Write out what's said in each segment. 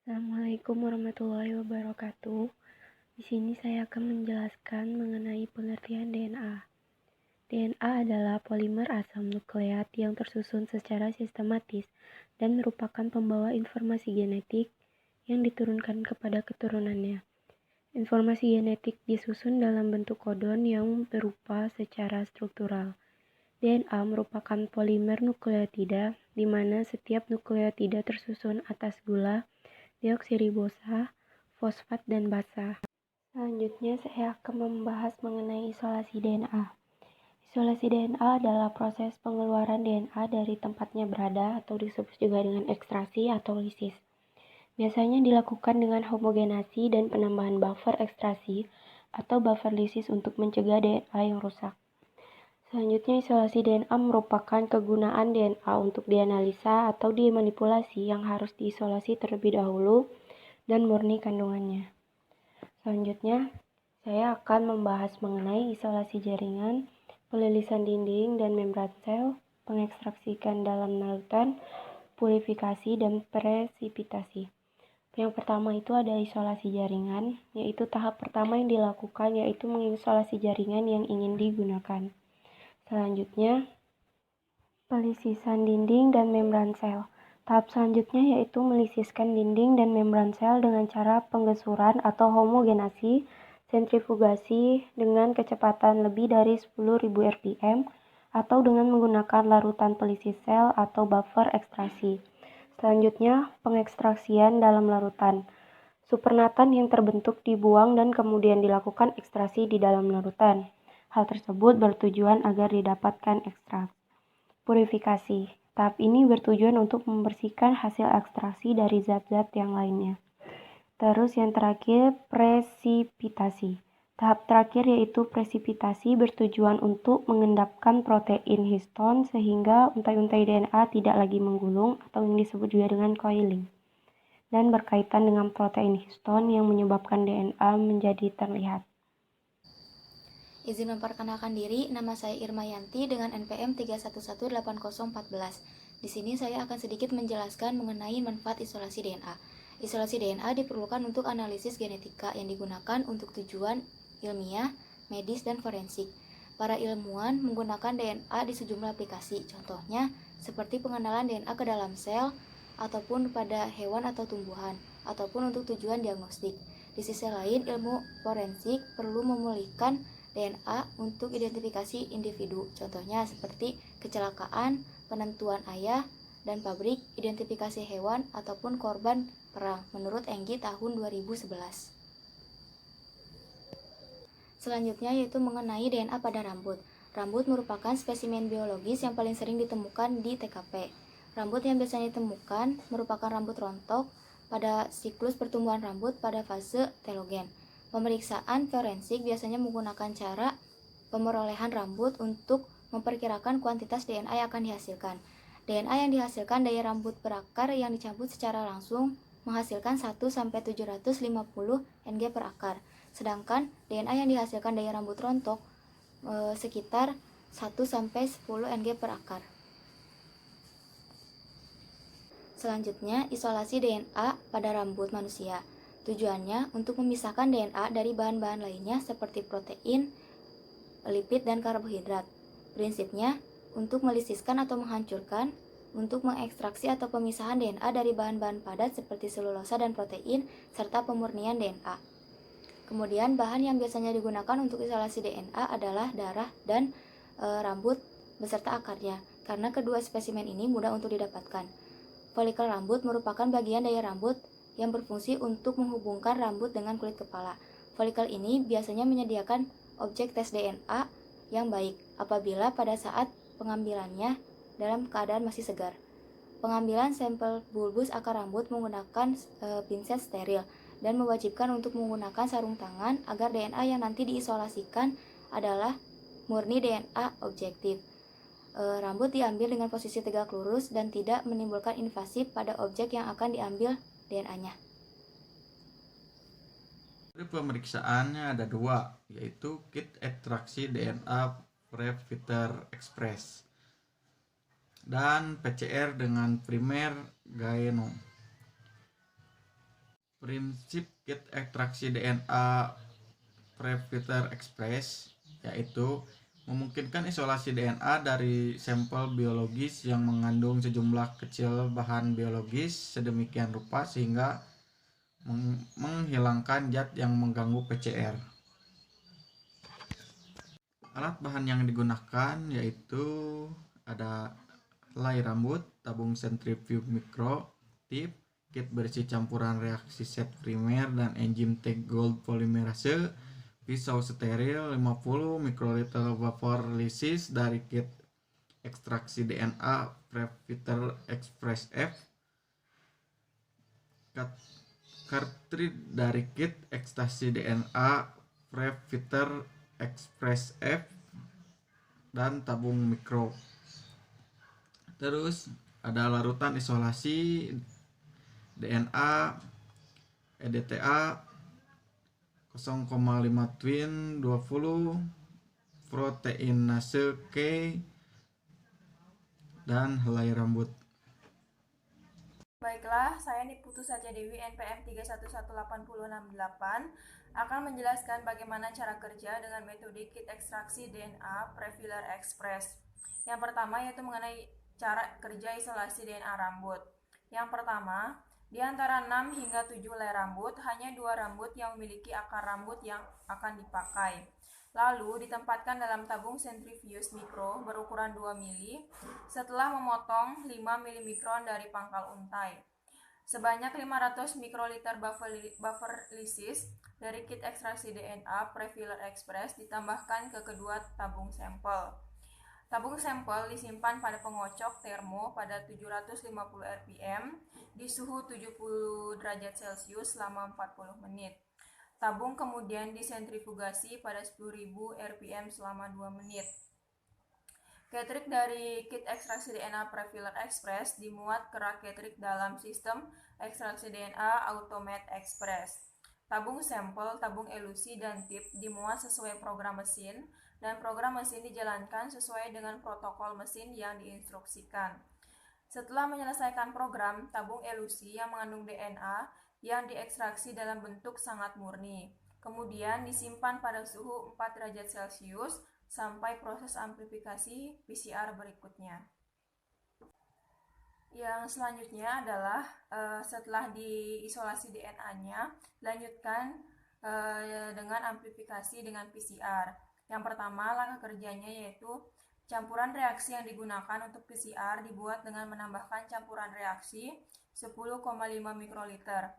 Assalamualaikum warahmatullahi wabarakatuh. Di sini saya akan menjelaskan mengenai pengertian DNA. DNA adalah polimer asam nukleat yang tersusun secara sistematis dan merupakan pembawa informasi genetik yang diturunkan kepada keturunannya. Informasi genetik disusun dalam bentuk kodon yang berupa secara struktural. DNA merupakan polimer nukleotida, di mana setiap nukleotida tersusun atas gula, deoksiribosa, fosfat, dan basa. Selanjutnya saya akan membahas mengenai isolasi DNA. Isolasi DNA adalah proses pengeluaran DNA dari tempatnya berada atau disebut juga dengan ekstraksi atau lisis. Biasanya dilakukan dengan homogenasi dan penambahan buffer ekstraksi atau buffer lisis untuk mencegah DNA yang rusak. Selanjutnya, isolasi DNA merupakan kegunaan DNA untuk dianalisa atau dimanipulasi yang harus diisolasi terlebih dahulu dan murni kandungannya. Selanjutnya, saya akan membahas mengenai isolasi jaringan, pelilisan dinding dan membran sel, pengekstraksikan dalam larutan, purifikasi, dan presipitasi. Yang pertama itu ada isolasi jaringan, yaitu tahap pertama yang dilakukan yaitu mengisolasi jaringan yang ingin digunakan. Selanjutnya, pelisisan dinding dan membran sel. Tahap selanjutnya yaitu melisiskan dinding dan membran sel dengan cara penggesuran atau homogenasi sentrifugasi dengan kecepatan lebih dari 10.000 rpm atau dengan menggunakan larutan pelisis sel atau buffer ekstraksi. Selanjutnya, pengekstraksian dalam larutan. Supernatan yang terbentuk dibuang dan kemudian dilakukan ekstraksi di dalam larutan. Hal tersebut bertujuan agar didapatkan ekstrak. Purifikasi. Tahap ini bertujuan untuk membersihkan hasil ekstraksi dari zat-zat yang lainnya. Terus yang terakhir, presipitasi. Tahap terakhir yaitu presipitasi bertujuan untuk mengendapkan protein histon sehingga untai-untai DNA tidak lagi menggulung atau yang disebut juga dengan coiling. Dan berkaitan dengan protein histon yang menyebabkan DNA menjadi terlihat. Izin memperkenalkan diri, nama saya Irma Yanti dengan NPM 3118014. Di sini saya akan sedikit menjelaskan mengenai manfaat isolasi DNA. Isolasi DNA diperlukan untuk analisis genetika yang digunakan untuk tujuan ilmiah, medis, dan forensik. Para ilmuwan menggunakan DNA di sejumlah aplikasi, contohnya seperti pengenalan DNA ke dalam sel, ataupun pada hewan atau tumbuhan, ataupun untuk tujuan diagnostik. Di sisi lain, ilmu forensik perlu memulihkan DNA untuk identifikasi individu, contohnya seperti kecelakaan, penentuan ayah dan pabrik, identifikasi hewan, ataupun korban perang, menurut Enggi tahun 2011. Selanjutnya yaitu mengenai DNA pada rambut. Rambut merupakan spesimen biologis yang paling sering ditemukan di TKP. Rambut yang biasanya ditemukan merupakan rambut rontok pada siklus pertumbuhan rambut pada fase telogen. Pemeriksaan forensik biasanya menggunakan cara pemerolehan rambut untuk memperkirakan kuantitas DNA yang akan dihasilkan. DNA yang dihasilkan dari rambut berakar yang dicabut secara langsung menghasilkan 1-750 Ng per akar. Sedangkan DNA yang dihasilkan dari rambut rontok sekitar 1-10 Ng per akar. Selanjutnya, isolasi DNA pada rambut manusia. Tujuannya untuk memisahkan DNA dari bahan-bahan lainnya seperti protein, lipid, dan karbohidrat. Prinsipnya, untuk melisiskan atau menghancurkan, untuk mengekstraksi atau pemisahan DNA dari bahan-bahan padat seperti selulosa dan protein, serta pemurnian DNA. Kemudian, bahan yang biasanya digunakan untuk isolasi DNA adalah darah dan rambut beserta akarnya, karena kedua spesimen ini mudah untuk didapatkan. Folikel rambut merupakan bagian dari rambut yang berfungsi untuk menghubungkan rambut dengan kulit kepala. Folikel ini biasanya menyediakan objek tes DNA yang baik apabila pada saat pengambilannya dalam keadaan masih segar. Pengambilan sampel bulbus akar rambut menggunakan pinset steril dan mewajibkan untuk menggunakan sarung tangan agar DNA yang nanti diisolasikan adalah murni DNA objektif. Rambut diambil dengan posisi tegak lurus dan tidak menimbulkan invasi pada objek yang akan diambil DNA-nya. Pemeriksaannya ada dua, yaitu kit ekstraksi DNA Previter Express dan PCR dengan primer genome. Prinsip kit ekstraksi DNA Previter Express yaitu memungkinkan isolasi DNA dari sampel biologis yang mengandung sejumlah kecil bahan biologis sedemikian rupa sehingga menghilangkan zat yang mengganggu PCR. Alat bahan yang digunakan yaitu ada helai rambut, tabung sentrifuge mikro, tip, kit berisi campuran reaksi set primer dan enzim Tag Gold polimerase, pisau steril 50 mikroliter vapor lysis dari kit ekstraksi DNA Previter Express F, kartrid dari kit ekstraksi DNA Previter Express F, dan tabung mikro. Terus ada larutan isolasi DNA EDTA 0,5 twin 20 proteinase K dan helai rambut. Baiklah, saya Niputu Satya Dewi NPM 311868 akan menjelaskan bagaimana cara kerja dengan metode kit ekstraksi DNA Previter Express. Yang pertama yaitu mengenai cara kerja isolasi DNA rambut. Yang pertama, di antara 6 hingga 7 helai rambut, hanya 2 rambut yang memiliki akar rambut yang akan dipakai. Lalu ditempatkan dalam tabung sentrifuge mikro berukuran 2 mili setelah memotong 5 mili dari pangkal untai. Sebanyak 500 mikroliter buffer lysis dari kit ekstraksi DNA Previter Express ditambahkan ke kedua tabung sampel. Tabung sampel disimpan pada pengocok termo pada 750 rpm di suhu 70 derajat Celcius selama 40 menit. Tabung kemudian disentrifugasi pada 10.000 rpm selama 2 menit. Cartridge dari kit ekstraksi DNA Previter Express dimuat ke rak cartridge dalam sistem ekstraksi DNA Automate Express. Tabung sampel, tabung elusi, dan tip dimuat sesuai program mesin, dan program mesin dijalankan sesuai dengan protokol mesin yang diinstruksikan. Setelah menyelesaikan program, tabung elusi yang mengandung DNA yang diekstraksi dalam bentuk sangat murni, kemudian disimpan pada suhu 4 derajat Celcius sampai proses amplifikasi PCR berikutnya. Yang selanjutnya adalah setelah diisolasi DNA-nya, lanjutkan dengan amplifikasi dengan PCR. Yang pertama, langkah kerjanya yaitu campuran reaksi yang digunakan untuk PCR dibuat dengan menambahkan campuran reaksi 10,5 mikroliter.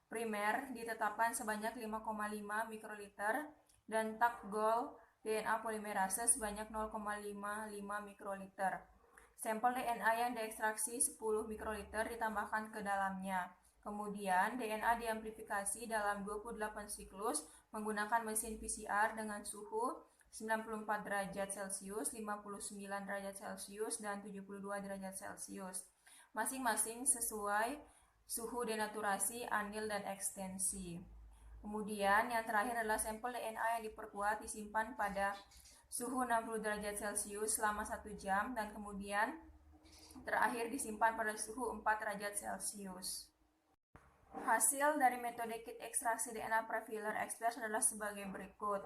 Primer ditetapkan sebanyak 5,5 mikroliter dan Tag Gold DNA polimerase sebanyak 0,55 mikroliter. Sampel DNA yang diekstraksi 10 mikroliter ditambahkan ke dalamnya. Kemudian DNA diamplifikasi dalam 28 siklus menggunakan mesin PCR dengan suhu 94 derajat Celcius, 59 derajat Celcius, dan 72 derajat Celcius. Masing-masing sesuai suhu denaturasi, anil, dan ekstensi. Kemudian yang terakhir adalah sampel DNA yang diperkuat disimpan pada suhu 60 derajat Celcius selama 1 jam dan kemudian terakhir disimpan pada suhu 4 derajat Celcius. Hasil dari metode kit ekstraksi DNA Previter Express adalah sebagai berikut.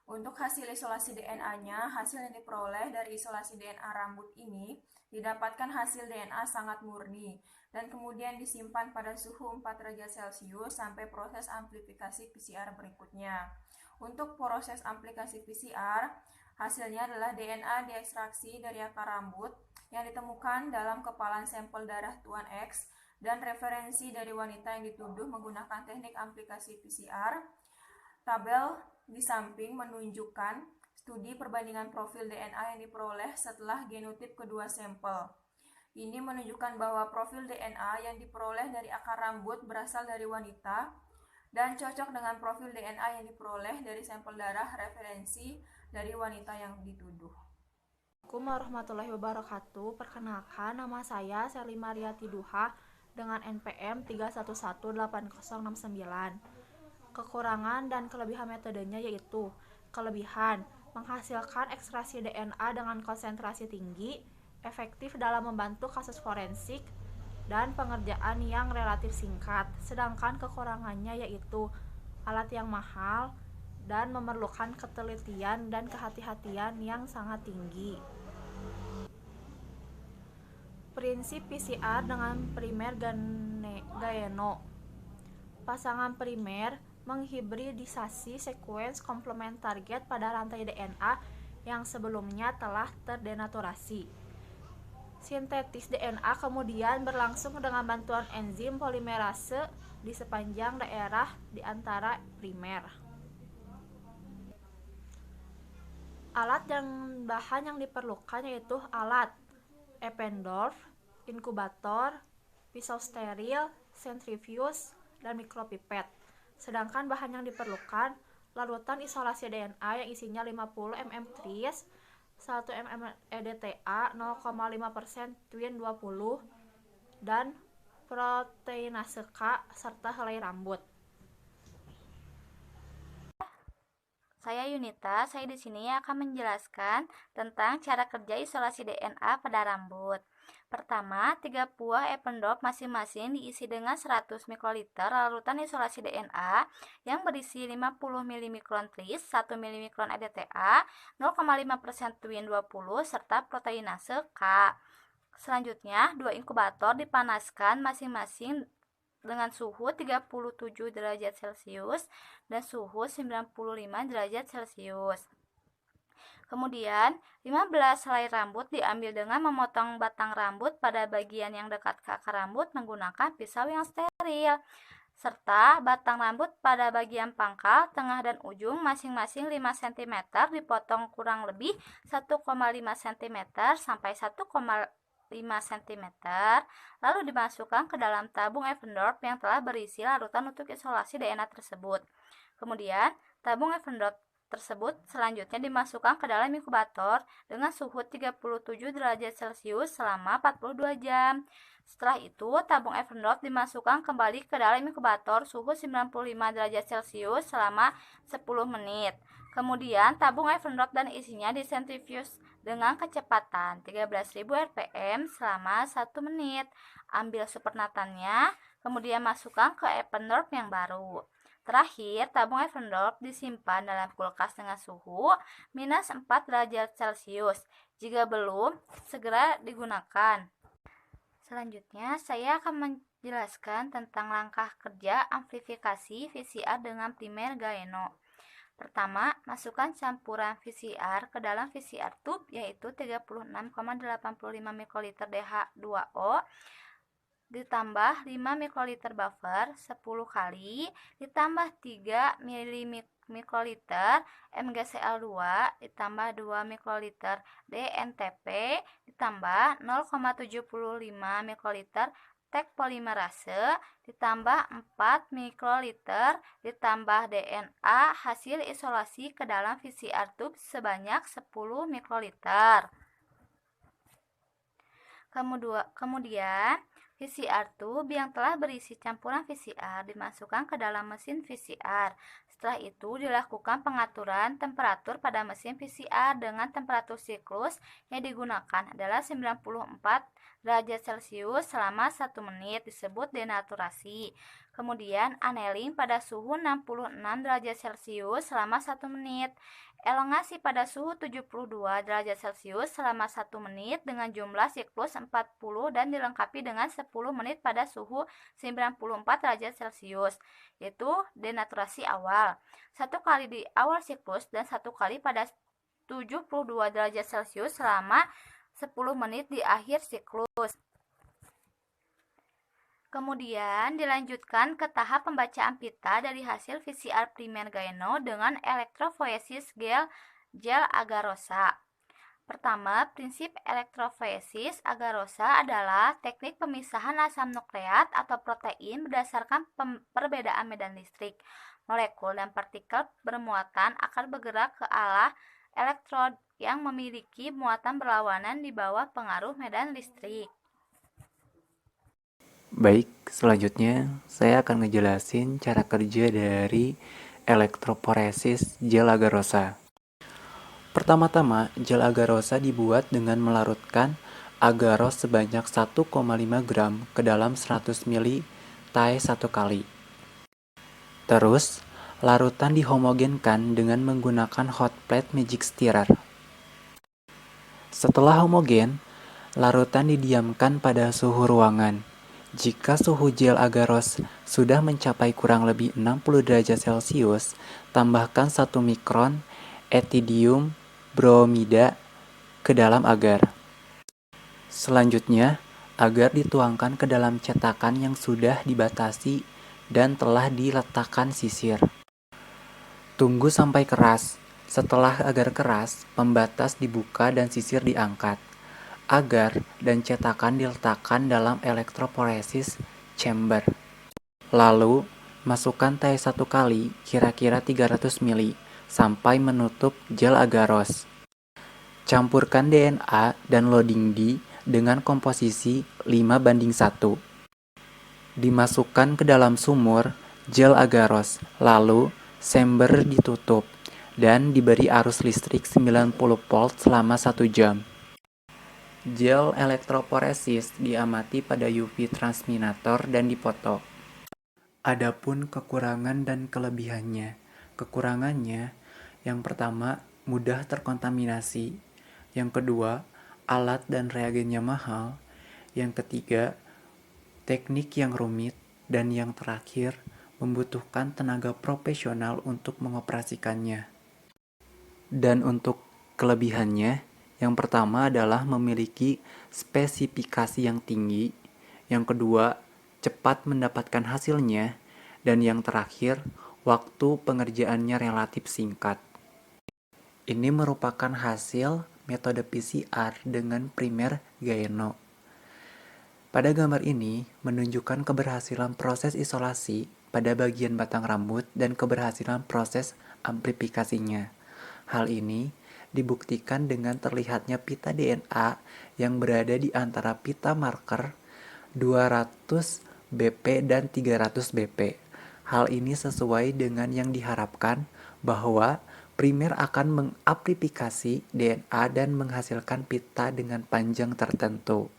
Untuk hasil isolasi DNA-nya, hasil yang diperoleh dari isolasi DNA rambut ini didapatkan hasil DNA sangat murni dan kemudian disimpan pada suhu 4 derajat Celcius sampai proses amplifikasi PCR berikutnya. Untuk proses aplikasi PCR, hasilnya adalah DNA diekstraksi dari akar rambut yang ditemukan dalam kepalan sampel darah Tuan X dan referensi dari wanita yang dituduh menggunakan teknik aplikasi PCR. Tabel di samping menunjukkan studi perbandingan profil DNA yang diperoleh setelah genotip kedua sampel. Ini menunjukkan bahwa profil DNA yang diperoleh dari akar rambut berasal dari wanita dan cocok dengan profil DNA yang diperoleh dari sampel darah referensi dari wanita yang dituduh. Assalamualaikum warahmatullahi wabarakatuh. Perkenalkan, nama saya Sherly Mariati Duha dengan NPM 3118069. Kekurangan dan kelebihan metodenya yaitu: kelebihan, menghasilkan ekstraksi DNA dengan konsentrasi tinggi, efektif dalam membantu kasus forensik, dan pengerjaan yang relatif singkat. Sedangkan kekurangannya yaitu alat yang mahal dan memerlukan ketelitian dan kehati-hatian yang sangat tinggi. Prinsip PCR dengan primer gaeno. Pasangan primer menghibridisasi sekuens komplement target pada rantai DNA yang sebelumnya telah terdenaturasi. Sintetis DNA kemudian berlangsung dengan bantuan enzim polimerase di sepanjang daerah di antara primer. Alat dan bahan yang diperlukan yaitu alat Eppendorf, inkubator, pisau steril, sentrifuge, dan mikropipet. Sedangkan bahan yang diperlukan larutan isolasi DNA yang isinya 50 ml tris, 1 ml EDTA, 0,5% twin 20, dan proteinase K, serta helai rambut. Saya Yunita, saya di sini akan menjelaskan tentang cara kerja isolasi DNA pada rambut. Pertama, 3 buah Eppendorf masing-masing diisi dengan 100 ml larutan isolasi DNA yang berisi 50 ml tris, 1 ml EDTA, 0,5% twin 20, serta proteinase K. Selanjutnya, 2 inkubator dipanaskan masing-masing dengan suhu 37 derajat Celcius dan suhu 95 derajat Celcius. Kemudian, 15 helai rambut diambil dengan memotong batang rambut pada bagian yang dekat ke akar rambut menggunakan pisau yang steril, serta batang rambut pada bagian pangkal, tengah, dan ujung masing-masing 5 cm dipotong kurang lebih 1,5 cm sampai 1,5 cm, lalu dimasukkan ke dalam tabung Eppendorf yang telah berisi larutan untuk isolasi DNA tersebut. Kemudian, tabung Eppendorf tersebut selanjutnya dimasukkan ke dalam inkubator dengan suhu 37 derajat Celcius selama 42 jam. Setelah itu, tabung Eppendorf dimasukkan kembali ke dalam inkubator suhu 95 derajat Celcius selama 10 menit. Kemudian, tabung Eppendorf dan isinya disentrifuge dengan kecepatan 13.000 rpm selama 1 menit. Ambil supernatannya, kemudian masukkan ke Eppendorf yang baru. Terakhir, tabung Eppendorf disimpan dalam kulkas dengan suhu minus 4 derajat Celcius. Jika belum, segera digunakan. Selanjutnya, saya akan menjelaskan tentang langkah kerja amplifikasi VCR dengan primer gaeno. Pertama, masukkan campuran VCR ke dalam VCR tube yaitu 36,85 ml DH2O ditambah 5 ml buffer 10 kali ditambah 3 ml MgCl2 ditambah 2 ml DNTP ditambah 0,75 ml tek polimerase ditambah 4 ml ditambah DNA hasil isolasi ke dalam VCR tube sebanyak 10 ml. Kemudian VCR tube yang telah berisi campuran VCR dimasukkan ke dalam mesin VCR. Setelah itu dilakukan pengaturan temperatur pada mesin VCR dengan temperatur siklus yang digunakan adalah 94 derajat Celcius selama 1 menit disebut denaturasi. Kemudian annealing pada suhu 66 derajat Celcius selama 1 menit. Elongasi pada suhu 72 derajat Celcius selama 1 menit dengan jumlah siklus 40 dan dilengkapi dengan 10 menit pada suhu 94 derajat Celcius, yaitu denaturasi awal. 1 kali di awal siklus dan 1 kali pada 72 derajat Celcius selama 10 menit di akhir siklus. Kemudian dilanjutkan ke tahap pembacaan pita dari hasil VCR primer gaeno dengan elektroforesis gel agarosa. Pertama, prinsip elektroforesis agarosa adalah teknik pemisahan asam nukleat atau protein berdasarkan perbedaan medan listrik. Molekul dan partikel bermuatan akan bergerak ke arah elektrod yang memiliki muatan berlawanan di bawah pengaruh medan listrik. Baik, selanjutnya saya akan ngejelasin cara kerja dari elektroforesis gel agarosa. Pertama-tama, gel agarosa dibuat dengan melarutkan agaros sebanyak 1,5 gram ke dalam 100 ml Thai 1 kali. Terus, larutan dihomogenkan dengan menggunakan hot plate magic stirrer. Setelah homogen, larutan didiamkan pada suhu ruangan. Jika suhu gel agaros sudah mencapai kurang lebih 60 derajat Celcius, tambahkan 1 mikron ethidium bromida ke dalam agar. Selanjutnya, agar dituangkan ke dalam cetakan yang sudah dibatasi dan telah diletakkan sisir. Tunggu sampai keras. Setelah agar keras, pembatas dibuka dan sisir diangkat. Agar dan cetakan diletakkan dalam elektroporesis chamber. Lalu, masukkan teh 1 kali kira-kira 300 ml sampai menutup gel agaros. Campurkan DNA dan loading D dengan komposisi 5:1. Dimasukkan ke dalam sumur gel agaros, lalu chamber ditutup dan diberi arus listrik 90 volt selama 1 jam. Gel elektroporesis diamati pada UV transminator dan dipoto. Adapun kekurangan dan kelebihannya. Kekurangannya, yang pertama, mudah terkontaminasi. Yang kedua, alat dan reagennya mahal. Yang ketiga, teknik yang rumit. Dan yang terakhir, membutuhkan tenaga profesional untuk mengoperasikannya. Dan untuk kelebihannya, yang pertama adalah memiliki spesifikasi yang tinggi. Yang kedua, cepat mendapatkan hasilnya. Dan yang terakhir, waktu pengerjaannya relatif singkat. Ini merupakan hasil metode PCR dengan primer Gaeno. Pada gambar ini menunjukkan keberhasilan proses isolasi pada bagian batang rambut dan keberhasilan proses amplifikasinya. Hal ini dibuktikan dengan terlihatnya pita DNA yang berada di antara pita marker 200 BP dan 300 BP. Hal ini sesuai dengan yang diharapkan bahwa primer akan mengamplifikasi DNA dan menghasilkan pita dengan panjang tertentu.